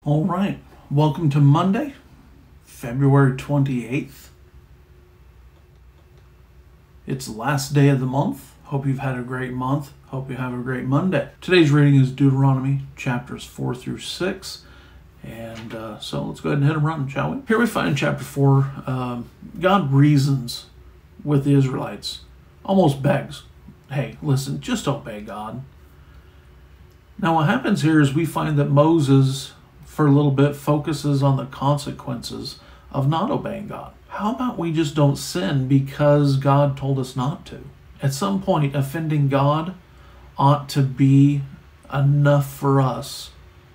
All right, welcome to Monday, February 28th. It's the last day of the month. Hope you've had a great month. Hope you have a great Monday. Today's reading is Deuteronomy chapters 4 through 6. And so let's go ahead and hit them running, shall we? Here we find in chapter 4, God reasons with the Israelites, almost begs, hey, listen, just obey God. Now what happens here is we find that Moses, for a little bit, focuses on the consequences of not obeying God. How about we just don't sin because God told us not to? At some point, offending God ought to be enough for us.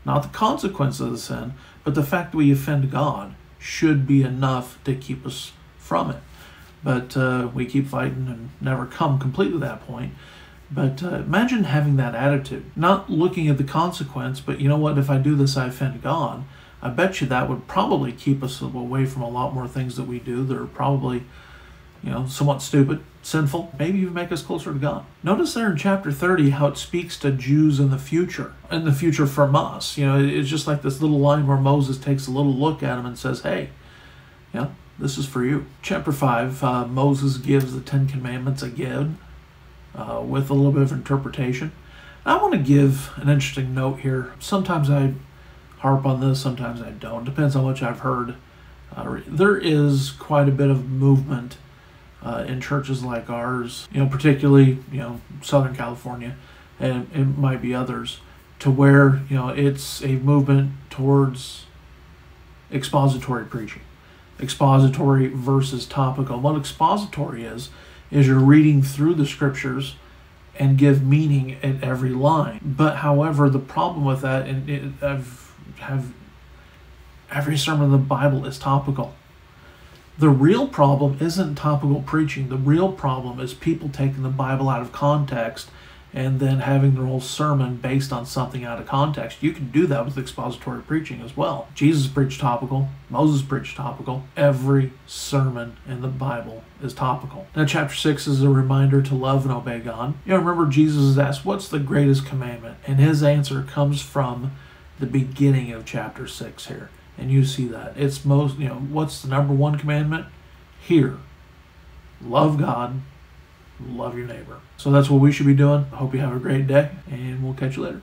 Not the consequence of the sin, but the fact that we offend God should be enough to keep us from it. But we keep fighting and never come completely to that point. But imagine having that attitude, not looking at the consequence, but you know what, if I do this, I offend God. I bet you that would probably keep us away from a lot more things that we do that are probably, somewhat stupid, sinful, maybe even make us closer to God. Notice there in chapter 30 how it speaks to Jews in the future from us. It's just like this little line where Moses takes a little look at them and says, hey, this is for you. Chapter 5, Moses gives the 10 Commandments again. With a little bit of interpretation. I want to give an interesting note here. Sometimes I harp on this, sometimes I don't. Depends how much I've heard. There is quite a bit of movement in churches like ours, particularly, Southern California, and it might be others, to where, it's a movement towards expository preaching. Expository versus topical. What expository is you're reading through the scriptures and give meaning at every line. But however, the problem with that, and every sermon in the Bible is topical. The real problem isn't topical preaching. The real problem is people taking the Bible out of context and then having their whole sermon based on something out of context. You can do that with expository preaching as well. Jesus preached topical. Moses preached topical. Every sermon in the Bible is topical. Now, chapter 6 is a reminder to love and obey God. Remember Jesus is asked, what's the greatest commandment? And his answer comes from the beginning of chapter 6 here. And you see that. It's what's the number one commandment? Here. Love God. Love your neighbor. So that's what we should be doing. I hope you have a great day, and we'll catch you later.